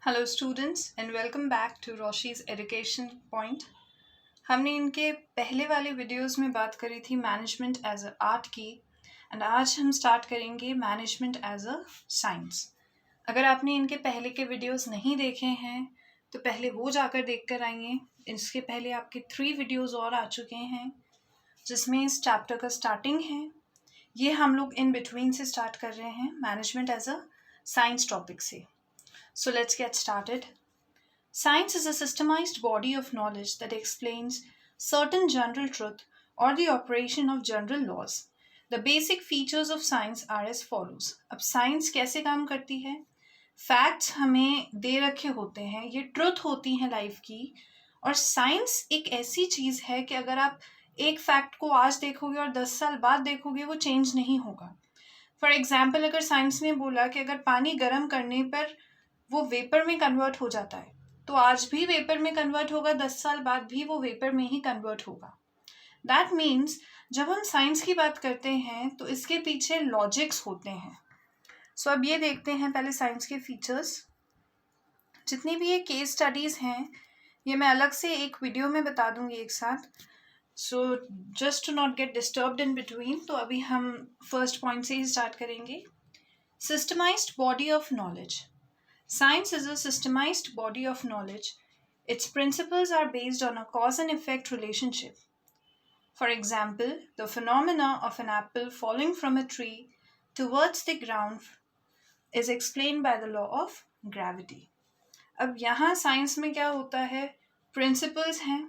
Hello students and welcome back to Roshi's education point. हमने इनके पहले वाले वीडियोस में बात करी थी मैनेजमेंट एज अ आर्ट की, एंड आज हम स्टार्ट करेंगे मैनेजमेंट एज अ साइंस। अगर आपने इनके पहले के वीडियोस नहीं देखे हैं तो पहले वो जाकर देख कर आइए। इसके पहले आपके 3 वीडियोस और आ चुके हैं जिसमें इस चैप्टर का स्टार्टिंग है। ये हम लोग इन बिटवीन से स्टार्ट कर रहे हैं management as a science topic से। So let's get started. Science is a systemized body of knowledge that explains certain general truth or the operation of general laws. The basic features of science are as follows. अब science कैसे काम करती है? Facts हमें दे रखे होते हैं, ये truth होती हैं लाइफ की, और science एक ऐसी चीज़ है कि अगर आप एक फैक्ट को आज देखोगे और 10 साल बाद देखोगे वो चेंज नहीं होगा। फॉर एग्जाम्पल, अगर साइंस ने बोला कि अगर पानी गर्म करने पर वो वेपर में कन्वर्ट हो जाता है तो आज भी वेपर में कन्वर्ट होगा, 10 साल बाद भी वो वेपर में ही कन्वर्ट होगा। दैट मीन्स जब हम साइंस की बात करते हैं तो इसके पीछे लॉजिक्स होते हैं। सो अब ये देखते हैं पहले साइंस के फीचर्स। जितनी भी ये केस स्टडीज़ हैं ये मैं अलग से एक वीडियो में बता दूंगी एक साथ। So just to not get disturbed in between, तो अभी हम फर्स्ट पॉइंट से ही स्टार्ट करेंगे। Systemised body of knowledge. Science is a systemized body of knowledge. Its principles are based on a cause and effect relationship. For example, the phenomena of an apple falling from a tree towards the ground is explained by the law of gravity. अब यहाँ science में क्या होता है, principles हैं,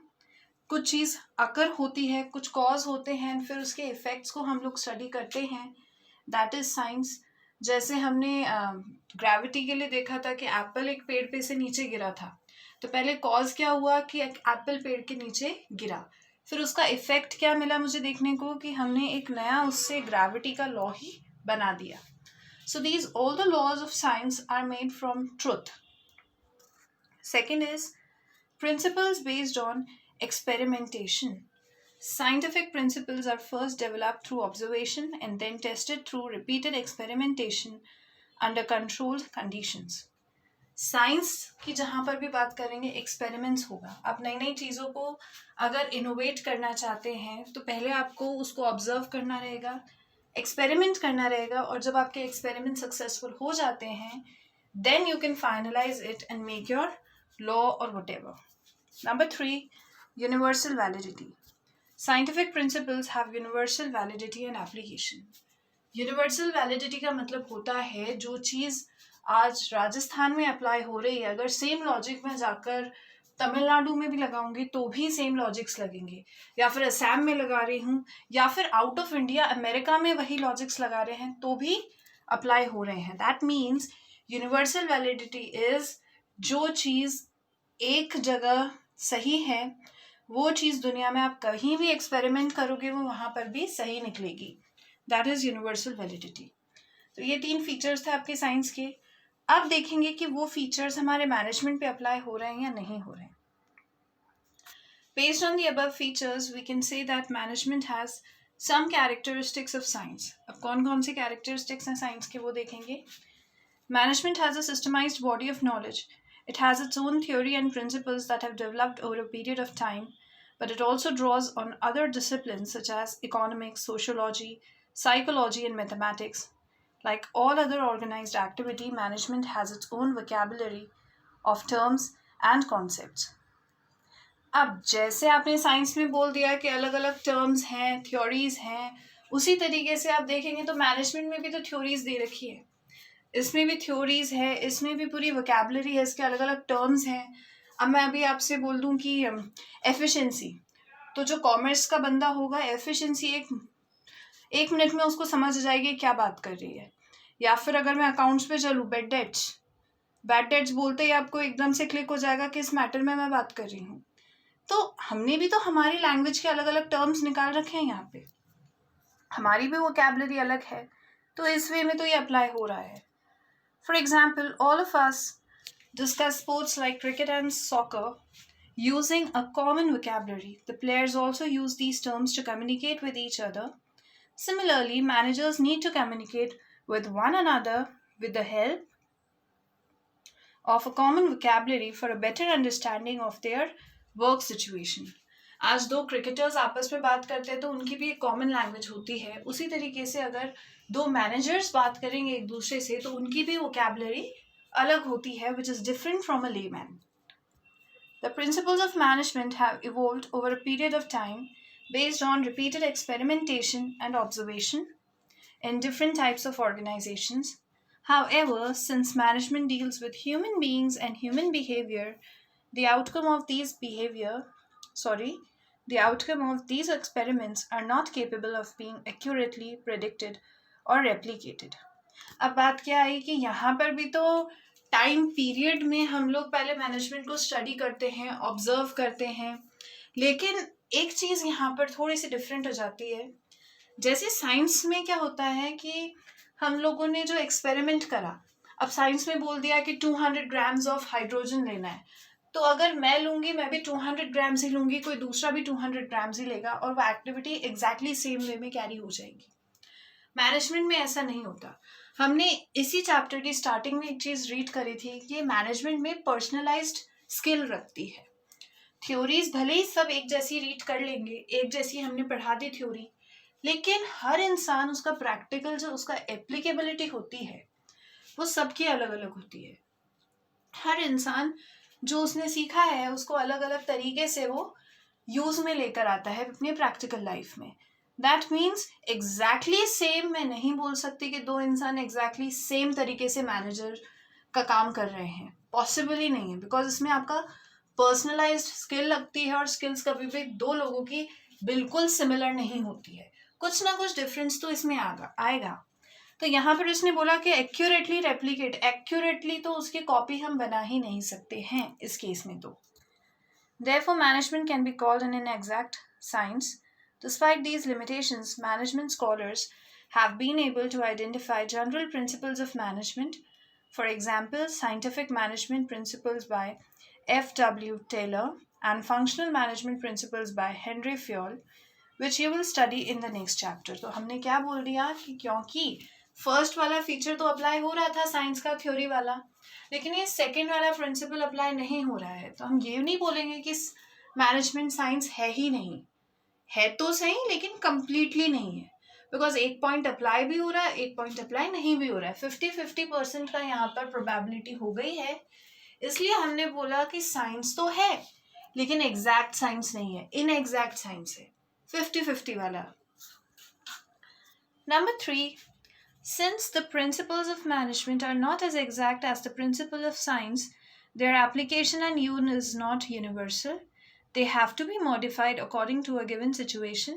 कुछ चीज़ अकर होती है, कुछ कॉज होते हैं, फिर उसके इफेक्ट्स को हम लोग स्टडी करते हैं। That is science. जैसे हमने ग्रेविटी के लिए देखा था कि एप्पल एक पेड़ पे से नीचे गिरा था, तो पहले कॉज क्या हुआ कि एक एप्पल पेड़ के नीचे गिरा, फिर उसका इफेक्ट क्या मिला मुझे देखने को कि हमने एक नया उससे ग्रेविटी का लॉ ही बना दिया। So these all the laws of science are made from truth. Second is principles based on experimentation. Scientific principles are first developed through observation and then tested through repeated experimentation under controlled conditions. Science की जहाँ पर भी बात करेंगे experiments होगा। आप नई नई चीज़ों को अगर इनोवेट करना चाहते हैं तो पहले आपको उसको ऑब्जर्व करना रहेगा, एक्सपेरिमेंट करना रहेगा, और जब आपके एक्सपेरिमेंट सक्सेसफुल हो जाते हैं then you can finalise it and make your law और whatever. Number 3, universal validity. Scientific principles have universal validity and application. Universal validity का मतलब होता है जो चीज़ आज राजस्थान में अप्लाई हो रही है, अगर सेम लॉजिक में जाकर तमिलनाडु में भी लगाऊंगी तो भी सेम लॉजिक्स लगेंगे, या फिर असम में लगा रही हूँ, या फिर आउट ऑफ इंडिया अमेरिका में वही लॉजिक्स लगा रहे हैं तो भी अप्लाई हो रहे हैं। That means universal validity is जो चीज़ एक जगह सही है वो चीज़ दुनिया में आप कहीं भी एक्सपेरिमेंट करोगे वो वहाँ पर भी सही निकलेगी। That is universal validity. तो ये 3 फीचर्स थे आपके साइंस के। अब देखेंगे कि वो फीचर्स हमारे मैनेजमेंट पे अप्लाई हो रहे हैं या नहीं हो रहे हैं। Based on the above features we can say that management has some characteristics of science. अब कौन कौन से कैरेक्टरिस्टिक्स हैं साइंस के वो देखेंगे। Management has a systemised body of knowledge. It has its own theory and principles that have developed over a period of time, but it also draws on other disciplines such as economics, sociology, psychology, and mathematics. Like all other organized activity, management has its own vocabulary of terms and concepts. अब जैसे आपने science में बोल दिया कि अलग अलग terms हैं, थ्योरीज हैं, उसी तरीके से आप देखेंगे तो मैनेजमेंट में भी तो थ्योरीज दे रखी है, इसमें भी थ्योरीज है, इसमें भी पूरी वोकैबुलरी है, इसके अलग अलग टर्म्स हैं। अब मैं अभी आपसे बोल दूं कि एफिशिएंसी, तो जो कॉमर्स का बंदा होगा एफिशिएंसी एक मिनट में उसको समझ आ जाएगी क्या बात कर रही है। या फिर अगर मैं अकाउंट्स पे चलूँ, बैड डेट्स बोलते ही आपको एकदम से क्लिक हो जाएगा किस मैटर में मैं बात कर रही हूँ। तो हमने भी तो हमारी लैंग्वेज के अलग अलग टर्म्स निकाल रखे हैं, यहाँ पे हमारी भी वोकैबुलरी अलग है, तो इस वे में तो ये अप्लाई हो रहा है। For example, all of us discuss sports like cricket and soccer using a common vocabulary. The players also use these terms to communicate with each other. Similarly, managers need to communicate with one another with the help of a common vocabulary for a better understanding of their work situation. आज दो cricketers आपस में बात करते हैं तो उनकी भी एक कॉमन लैंग्वेज होती है. उसी तरीके से अगर दो मैनेजर्स बात करेंगे एक दूसरे से तो उनकी भी वोकैबुलरी अलग होती है, which is different from a layman. The principles of management have evolved over a period of time based on repeated experimentation and observation in different types of organizations. However, since management deals with human beings and human behavior, the outcome of these experiments are not capable of being accurately predicted or replicated. अब बात क्या आई कि यहाँ पर भी तो time period में हम लोग पहले मैनेजमेंट को स्टडी करते हैं, ऑब्जर्व करते हैं, लेकिन एक चीज़ यहाँ पर थोड़ी सी डिफरेंट हो जाती है. जैसे साइंस में क्या होता है कि हम लोगों ने जो एक्सपेरिमेंट करा, अब साइंस में बोल दिया कि 200 ग्राम्स ऑफ हाइड्रोजन लेना है, तो अगर मैं लूँगी, मैं भी 200 ग्राम्स ही लूँगी, कोई दूसरा भी 200 ग्राम्स ही लेगा और वो एक्टिविटी एग्जैक्टली सेम वे में कैरी हो जाएगी. मैनेजमेंट में ऐसा नहीं होता. हमने इसी चैप्टर की स्टार्टिंग में एक चीज़ रीड करी थी कि मैनेजमेंट में पर्सनलाइज्ड स्किल रखती है. थ्योरीज भले ही सब एक जैसी रीड कर लेंगे, एक जैसी हमने पढ़ा दी थ्योरी, लेकिन हर इंसान उसका प्रैक्टिकल जो उसका एप्लीकेबिलिटी होती है वो सबकी अलग अलग होती है. हर इंसान जो उसने सीखा है उसको अलग अलग तरीके से वो यूज़ में लेकर आता है अपनी प्रैक्टिकल लाइफ में. दैट मीन्स एग्जैक्टली सेम मैं नहीं बोल सकती कि दो इंसान एग्जैक्टली सेम तरीके से मैनेजर का काम कर रहे हैं. पॉसिबल ही नहीं है, बिकॉज इसमें आपका पर्सनलाइज्ड स्किल लगती है और स्किल्स कभी भी दो लोगों की बिल्कुल सिमिलर नहीं होती है. कुछ ना कुछ डिफरेंस तो इसमें आएगा. तो यहाँ पर उसने बोला कि एक्यूरेटली रेप्लिकेट, एक्यूरेटली तो उसकी कॉपी हम बना ही नहीं सकते हैं इस केस में. तो therefore management can be called an inexact science. Despite these limitations, management scholars have been able to identify general principles of management. For example, scientific management principles by F.W. Taylor and functional management principles by Henry Fayol, which you will study in the next chapter. तो हमने क्या बोल दिया कि क्योंकि first वाला feature तो apply हो रहा था साइंस का थ्योरी वाला, लेकिन ये सेकेंड वाला प्रिंसिपल अप्लाई नहीं हो रहा है, तो हम ये नहीं बोलेंगे कि मैनेजमेंट साइंस है ही नहीं. है तो सही लेकिन कंप्लीटली नहीं है, बिकॉज एक पॉइंट अप्लाई भी हो रहा है, एक पॉइंट अप्लाई नहीं भी हो रहा है. 50-50% का यहाँ पर प्रोबेबिलिटी हो गई है. इसलिए हमने बोला कि साइंस तो है लेकिन एग्जैक्ट साइंस नहीं है, इनएग्जैक्ट साइंस है, 50-50 वाला. Number 3, since the principles of management are not as exact as the principle of science, their application and use is not universal. They have to be modified according to a given situation.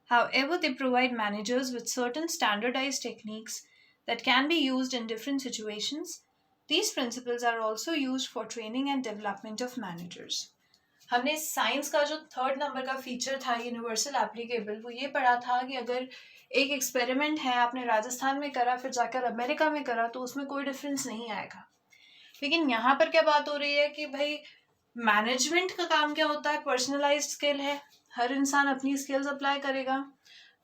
However, they provide managers with certain standardized techniques that can be used in different situations. These principles are also used for training and development of managers. हमने science का जो 3rd number का feature था universal applicable, वो ये पढ़ा था कि अगर एक एक्सपेरिमेंट है, आपने राजस्थान में करा फिर जाकर अमेरिका में करा, तो उसमें कोई डिफरेंस नहीं आएगा. लेकिन यहाँ पर क्या बात हो रही है कि भाई मैनेजमेंट का काम क्या होता है, पर्सनलाइज्ड स्किल है, हर इंसान अपनी स्किल्स अप्लाई करेगा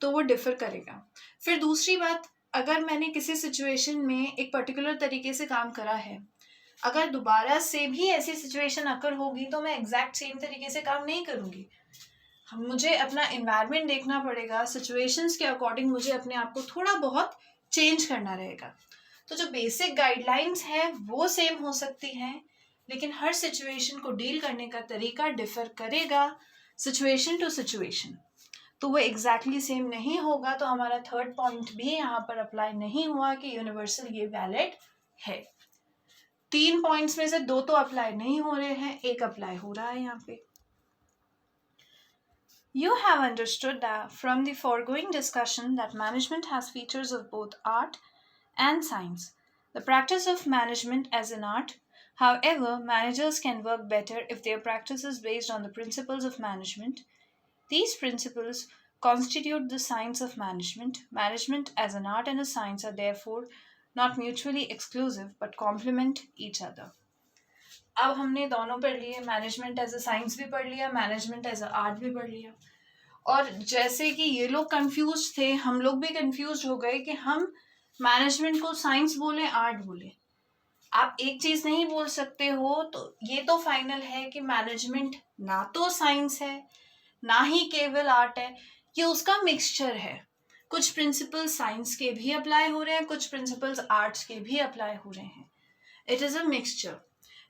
तो वो डिफर करेगा. फिर दूसरी बात, अगर मैंने किसी सिचुएशन में एक पर्टिकुलर तरीके से काम करा है, अगर दोबारा से भी ऐसी सिचुएशन अकर होगी तो मैं एग्जैक्ट सेम तरीके से काम नहीं करूँगी. मुझे अपना इन्वायरमेंट देखना पड़ेगा, सिचुएशंस के अकॉर्डिंग मुझे अपने आप को थोड़ा बहुत चेंज करना रहेगा. तो जो बेसिक गाइडलाइंस हैं वो सेम हो सकती हैं, लेकिन हर सिचुएशन को डील करने का तरीका डिफर करेगा सिचुएशन टू सिचुएशन, तो वो एग्जैक्टली सेम नहीं होगा. तो हमारा 3rd पॉइंट भी यहाँ पर अप्लाई नहीं हुआ कि यूनिवर्सल ये वैलिड है. 3 पॉइंट्स में से 2 तो अप्लाई नहीं हो रहे हैं, 1 अप्लाई हो रहा है यहाँ पे. You have understood that from the foregoing discussion that management has features of both art and science. The practice of management as an art. However, managers can work better if their practice is based on the principles of management. These principles constitute the science of management. Management as an art and a science are therefore not mutually exclusive but complement each other. अब हमने दोनों पढ़ लिए, management as a science भी पढ़ लिया, management as a art भी पढ़ लिया. और जैसे कि ये लोग कंफ्यूज थे, हम लोग भी कंफ्यूज हो गए कि हम मैनेजमेंट को साइंस बोले आर्ट बोले. आप एक चीज नहीं बोल सकते हो, तो ये तो फाइनल है कि मैनेजमेंट ना तो साइंस है ना ही केवल आर्ट है, ये उसका मिक्सचर है। कुछ प्रिंसिपल्स साइंस के भी अप्लाई हो रहे हैं, कुछ प्रिंसिपल्स आर्ट्स के भी अप्लाई हो रहे हैं। It is a mixture,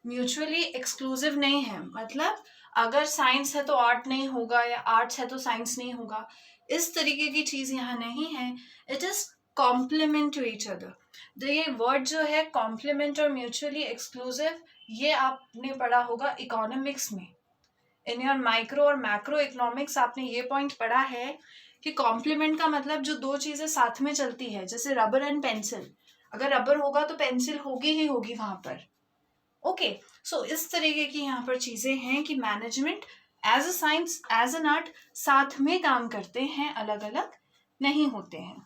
mutually exclusive नहीं है। मतलब अगर साइंस है तो आर्ट नहीं होगा, या आर्ट्स है तो साइंस नहीं होगा, इस तरीके की चीज यहाँ नहीं है। It is complement to each other. तो ये वर्ड जो है कॉम्प्लीमेंट और म्यूचुअली एक्सक्लूसिव, ये आपने पढ़ा होगा इकोनॉमिक्स में। इन योर माइक्रो और मैक्रो इकोनॉमिक्स आपने ये पॉइंट पढ़ा है कि कॉम्प्लीमेंट का मतलब जो दो चीजें साथ में चलती है, जैसे रबर एंड पेंसिल। अगर रबर होगा तो पेंसिल होगी ही होगी वहां पर। ओके, सो इस तरीके की यहाँ पर चीजें हैं कि management as a science as an art साथ में काम करते हैं, अलग अलग नहीं होते हैं।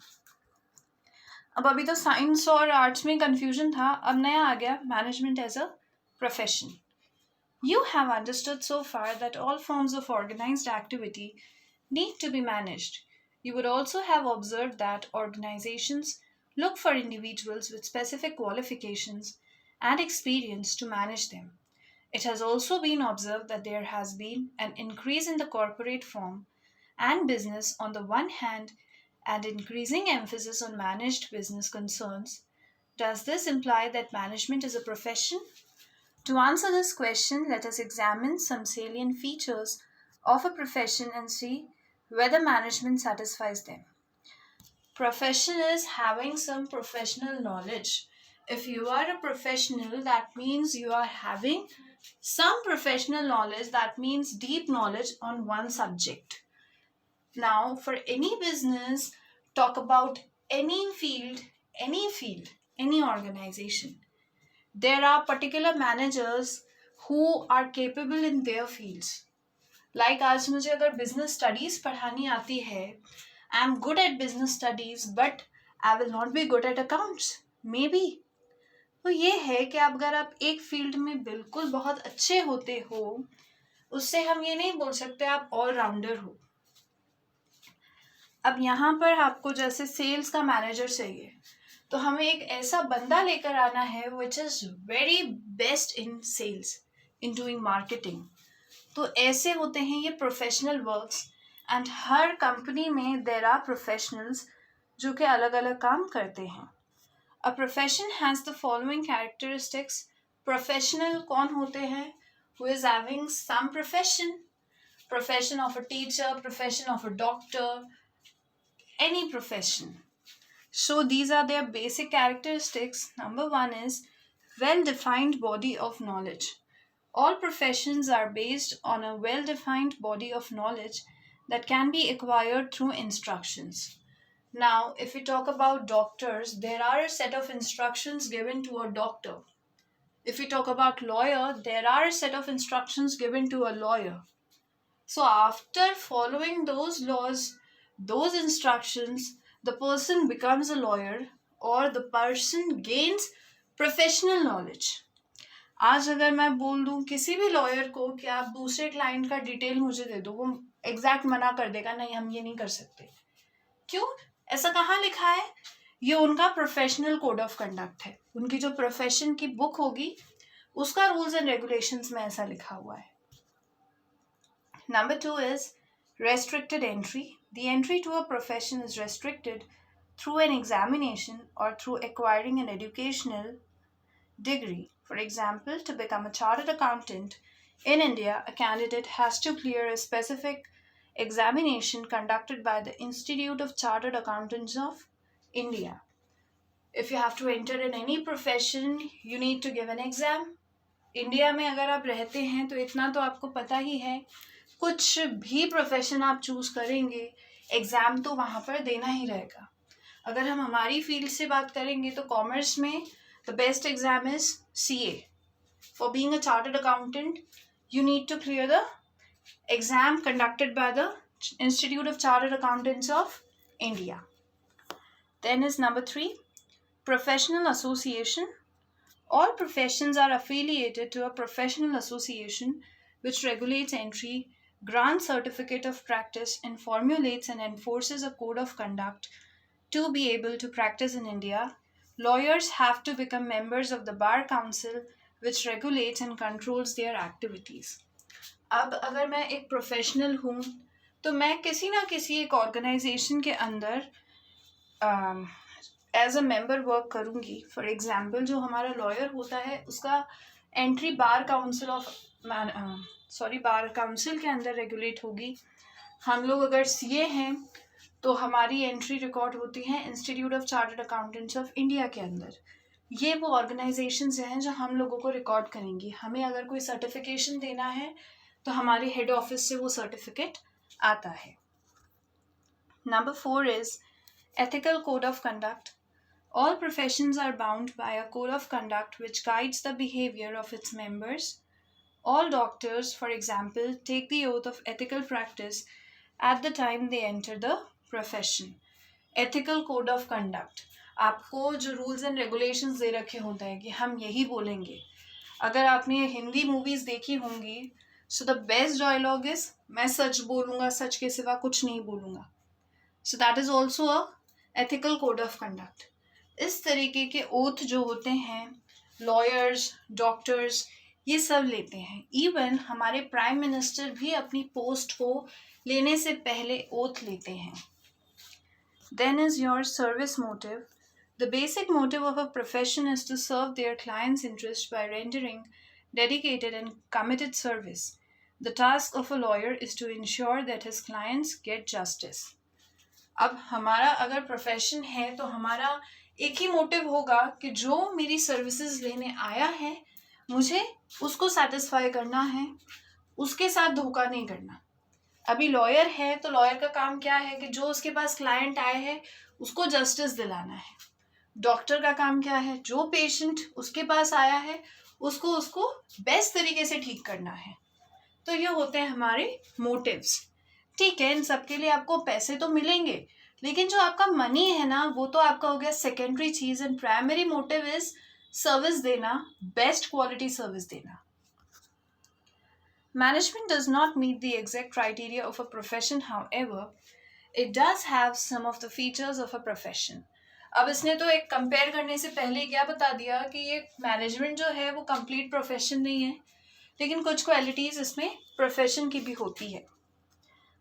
अब अभी तो साइंस और आर्ट्स में कंफ्यूजन था, अब नया आ गया management as a profession. You have understood so far that all forms of organized activity need to be managed. You would also have observed that organizations look for individuals with specific qualifications and experience to manage them. It has also been observed that there has been an increase in the corporate form and business on the one hand and increasing emphasis on managed business concerns. Does this imply that management is a profession? To answer this question, let us examine some salient features of a profession and see whether management satisfies them. Profession is having some professional knowledge. If you are a professional, that means you are having some professional knowledge, that means deep knowledge on one subject. Now, for any business, talk about any field, any organization. There are particular managers who are capable in their fields. Like आज मुझे अगर business studies पढ़ानी आती है, I am good at business studies, but I will not be good at accounts. Maybe. तो ये है कि अगर आप एक फील्ड में बिल्कुल बहुत अच्छे होते हो, उससे हम ये नहीं बोल सकते आप ऑल राउंडर हो। अब यहाँ पर आपको जैसे सेल्स का मैनेजर चाहिए, तो हमें एक ऐसा बंदा लेकर आना है which is very best in sales, in doing marketing. तो ऐसे होते हैं ये प्रोफेशनल वर्क्स, एंड हर कंपनी में देर आर प्रोफेशनल्स जो कि अलग अलग काम करते हैं। A profession has the following characteristics. Professional कौन होते हैं? Who is having some profession, profession of a teacher, profession of a doctor, any profession. So these are their basic characteristics. Number one is well-defined body of knowledge. All professions are based on a well-defined body of knowledge that can be acquired through instructions. Now, if we talk about doctors, there are a set of instructions given to a doctor. If we talk about lawyer, there are a set of instructions given to a lawyer. So after following those laws, those instructions, the person becomes a lawyer or the person gains professional knowledge. आज अगर मैं बोल दूं किसी भी lawyer को कि आप दूसरे क्लाइंट का डिटेल मुझे दे दो, वो एग्जैक्ट मना कर देगा, नहीं हम ये नहीं कर सकते। क्यों? ऐसा कहाँ लिखा है? ये उनका प्रोफेशनल कोड ऑफ कंडक्ट है, उनकी जो प्रोफेशन की बुक होगी उसका रूल्स एंड रेगुलेशंस में ऐसा लिखा हुआ है। Number two is restricted entry. The entry to a profession is restricted through an examination or through acquiring an educational degree. For example, to become a chartered accountant in India, a candidate has to clear a specific examination conducted by the Institute of Chartered Accountants of India. If you have to enter in any profession, you need to give an exam. India में अगर आप रहते हैं तो इतना तो आपको पता ही है, कुछ भी प्रोफेशन आप चूज करेंगे एग्जाम तो वहाँ पर देना ही रहेगा। अगर हम हमारी फील्ड से बात करेंगे तो कॉमर्स में the best exam is CA. For being a chartered accountant you need to clear the exam conducted by the institute of chartered accountants of India. Then is number 3 professional association. All professions are affiliated to a professional association which regulates entry, grants certificate of practice, and formulates and enforces a code of conduct to be able to practice in India. Lawyers have to become members of the Bar Council, which regulates and controls their activities. अब अगर मैं एक professional हूँ तो मैं किसी ना किसी एक ऑर्गेनाइजेशन के अंदर एज अ मेंबर वर्क करूँगी. फॉर एग्जांपल जो हमारा लॉयर होता है उसका एंट्री बार काउंसिल के अंदर रेगुलेट होगी. हम लोग अगर सीए हैं तो हमारी एंट्री रिकॉर्ड होती है institute of chartered accountants of India के अंदर. ये वो ऑर्गेनाइजेशंस हैं जो हम लोगों को रिकॉर्ड करेंगी. हमें अगर कोई सर्टिफिकेशन देना है तो हमारे हेड ऑफिस से वो सर्टिफिकेट आता है. Number 4 is ethical code of conduct. All professions are bound by a code of conduct which guides the behavior of its members. All doctors, for example, take the oath of ethical practice at the time they enter the profession. Ethical code of conduct. आपको जो rules and regulations दे रखे होते हैं कि हम यही बोलेंगे. अगर आपने हिंदी मूवीज देखी होंगी so the best dialogue is मैं सच बोलूँगा, सच के सिवा कुछ नहीं बोलूँगा. So that is also a ethical code of conduct. इस तरीके के ओथ जो होते हैं लॉयर्स, डॉक्टर्स ये सब लेते हैं. इवन हमारे प्राइम मिनिस्टर भी अपनी पोस्ट को लेने से पहले ओथ लेते हैं. Then is your service motive. The basic motive of a profession is to serve their clients interest by rendering dedicated and committed service. The task of a lawyer is to ensure that his clients get justice. अब हमारा अगर profession है तो हमारा एक ही motive होगा कि जो मेरी सर्विसेज लेने आया है मुझे उसको सेटिस्फाई करना है, उसके साथ धोखा नहीं करना. अभी लॉयर है तो लॉयर का काम क्या है कि जो उसके पास क्लाइंट आए हैं उसको जस्टिस दिलाना है. डॉक्टर का काम क्या है, जो पेशेंट उसके पास आया है उसको बेस्ट तरीके से ठीक करना है. तो ये होते हैं हमारे मोटिव्स. ठीक है, इन सब के लिए आपको पैसे तो मिलेंगे लेकिन जो आपका मनी है ना वो तो आपका हो गया सेकेंडरी चीज. And primary motive is service देना, बेस्ट क्वालिटी सर्विस देना. Management does not meet the exact criteria of a profession, however, it does have some of the features of a profession. अब इसने तो एक कंपेयर करने से पहले क्या बता दिया कि ये मैनेजमेंट जो है वो कंप्लीट प्रोफेशन नहीं है, लेकिन कुछ क्वालिटीज इसमें प्रोफेशन की भी होती है.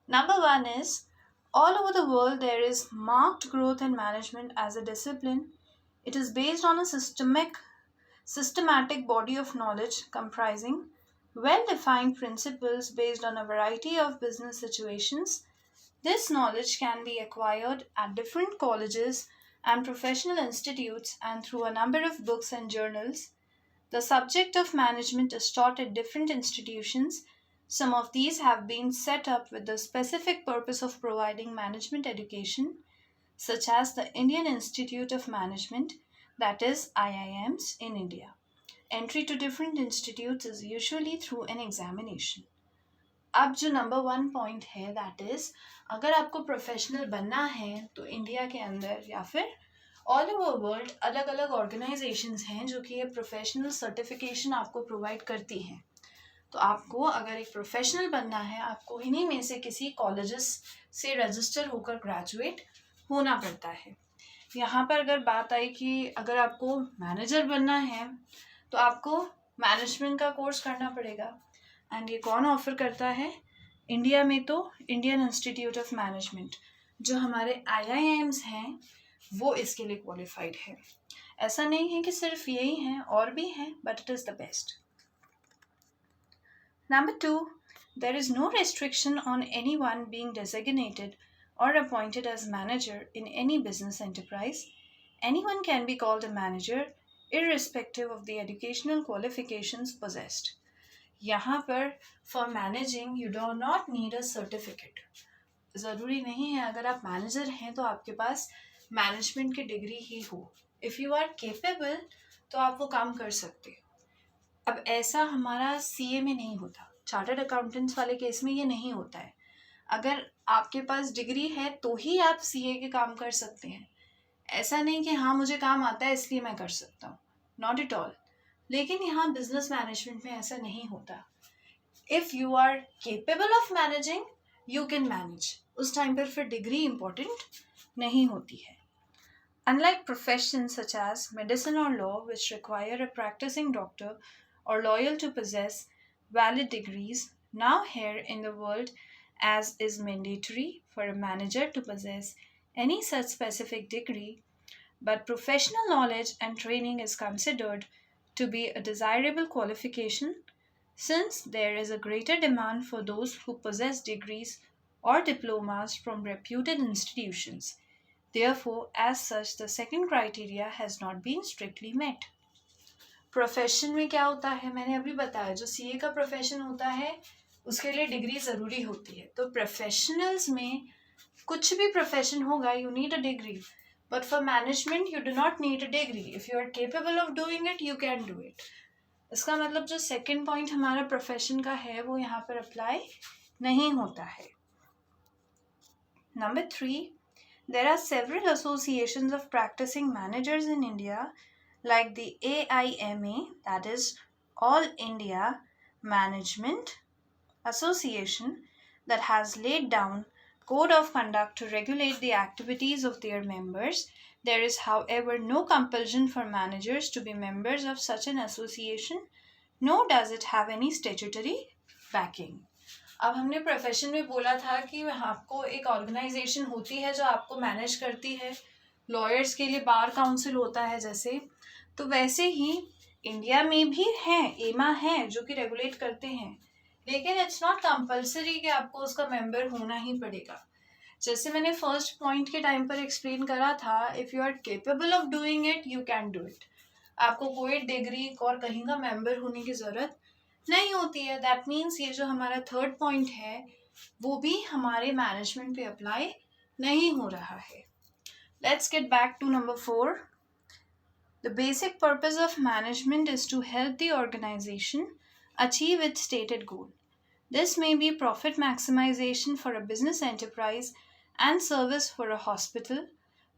Number 1 is, all over the world there is marked growth in management as a discipline. It is based on a systematic body of knowledge comprising well-defined principles based on a variety of business situations. This knowledge can be acquired at different colleges and professional institutes and through a number of books and journals. The subject of management is taught at different institutions. Some of these have been set up with the specific purpose of providing management education, such as the Indian Institute of Management, that is IIMs in India. Entry to different institutes is usually through an examination. अब जो number 1 point है that is, अगर आपको professional बनना है तो India के अंदर या फिर ऑल ओवर वर्ल्ड अलग अलग ऑर्गेनाइजेशंस हैं जो कि ये प्रोफेशनल सर्टिफिकेशन आपको प्रोवाइड करती हैं. तो आपको अगर एक प्रोफेशनल बनना है आपको इन्हीं में से किसी कॉलेजेस से रजिस्टर होकर ग्रेजुएट होना पड़ता है. यहाँ पर अगर बात आई कि अगर आपको मैनेजर बनना है तो आपको मैनेजमेंट का कोर्स करना पड़ेगा. एंड ये कौन ऑफर करता है? इंडिया में तो इंडियन इंस्टीट्यूट ऑफ मैनेजमेंट, जो हमारे IIMs हैं वो इसके लिए क्वालिफाइड है. ऐसा नहीं है कि सिर्फ यही हैं, और भी हैं, but it is the best. Number 2, there is no restriction on anyone being designated or appointed as manager in any business enterprise. Anyone can be called a manager irrespective of the educational qualifications possessed. यहाँ पर for managing you do not need a certificate. ज़रूरी नहीं है अगर आप manager हैं तो आपके पास मैनेजमेंट की डिग्री ही हो. इफ़ यू आर केपेबल तो आप वो काम कर सकते हो. अब ऐसा हमारा CA में नहीं होता, चार्टर्ड अकाउंटेंट्स वाले केस में ये नहीं होता है. अगर आपके पास डिग्री है तो ही आप CA के काम कर सकते हैं. ऐसा नहीं कि हाँ मुझे काम आता है इसलिए मैं कर सकता हूँ, नॉट एट ऑल. लेकिन यहाँ बिजनेस मैनेजमेंट में ऐसा नहीं होता. If you are capable of managing you can manage. उस टाइम पर फिर डिग्री इम्पोर्टेंट नहीं होती है. Unlike professions such as medicine or law, which require a practicing doctor or lawyer to possess valid degrees, now here in the world, as is mandatory for a manager to possess any such specific degree, but professional knowledge and training is considered to be a desirable qualification since there is a greater demand for those who possess degrees or diplomas from reputed institutions. Therefore, as such, the second criteria has not been strictly met. Profession में क्या होता है, मैंने अभी बताया, जो CA का profession होता है उसके लिए डिग्री ज़रूरी होती है. तो प्रोफेशनल्स में कुछ भी प्रोफेशन होगा, you need a degree, but for management you do not need a degree. If you are capable of doing it, you can do it. इसका मतलब जो सेकेंड पॉइंट हमारा प्रोफेशन का है वो यहाँ पर अप्लाई नहीं होता है. Number 3, there are several associations of practicing managers in India, like the AIMA, that is All India Management Association, that has laid down code of conduct to regulate the activities of their members. There is, however, no compulsion for managers to be members of such an association, nor does it have any statutory backing. अब हमने profession में बोला था कि आपको एक organisation होती है जो आपको मैनेज करती है. लॉयर्स के लिए बार काउंसिल होता है जैसे, तो वैसे ही इंडिया में भी है, एमा है जो कि रेगुलेट करते हैं, लेकिन इट्स नॉट कंपल्सरी कि आपको उसका मेंबर होना ही पड़ेगा. जैसे मैंने फर्स्ट पॉइंट के टाइम पर एक्सप्लेन करा था, if you are capable of doing it, you can do it. आपको कोई डिग्री और कहीं का मेंबर होने की ज़रूरत नहीं होती है. दैट मीन्स ये जो हमारा थर्ड पॉइंट है वो भी हमारे मैनेजमेंट पे अप्लाई नहीं हो रहा है. Let's get back to number 4. The basic purpose of management is to help the organisation achieve its stated goal. This may be profit maximization for a business enterprise and service for a hospital.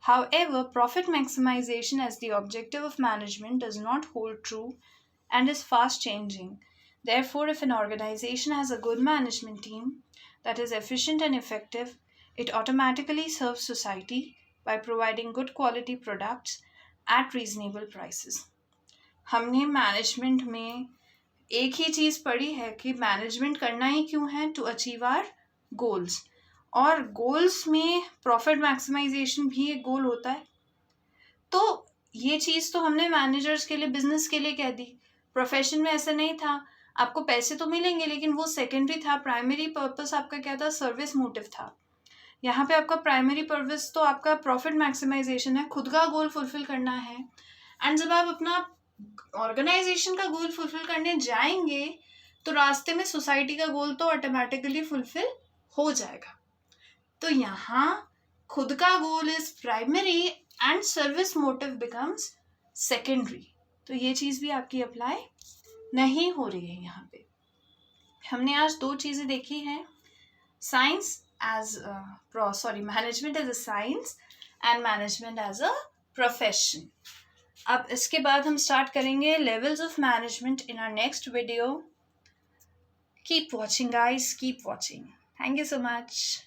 However, profit maximization as the objective of management does not hold true and is fast changing. Therefore, if an organization has a good management team that is efficient and effective, it automatically serves society by providing good quality products at reasonable prices. हमने management में एक ही चीज़ पढ़ी है कि management करना ही क्यों है, to achieve our goals. और गोल्स में प्रॉफिट मैक्सिमाइजेशन भी एक गोल होता है. तो ये चीज़ तो हमने मैनेजर्स के लिए, बिजनेस के लिए कह दी. प्रोफेशन में ऐसा नहीं था. आपको पैसे तो मिलेंगे लेकिन वो सेकेंडरी था. प्राइमरी पर्पस आपका क्या था, सर्विस मोटिव था. यहाँ पे आपका प्राइमरी पर्पस तो आपका प्रॉफिट मैक्सिमाइजेशन है, खुद का गोल फुलफिल करना है. एंड जब आप अपना ऑर्गेनाइजेशन का गोल फुलफिल करने जाएंगे तो रास्ते में सोसाइटी का गोल तो ऑटोमेटिकली फुलफिल हो जाएगा. तो यहाँ खुद का goal is primary and service motive becomes secondary. तो ये चीज़ भी आपकी अप्लाई नहीं हो रही है यहाँ पे. हमने आज 2 चीज़ें देखी हैं, science as management as a science and management as a profession. अब इसके बाद हम स्टार्ट करेंगे levels of management in our next video. Keep watching guys, keep watching. Thank you so much.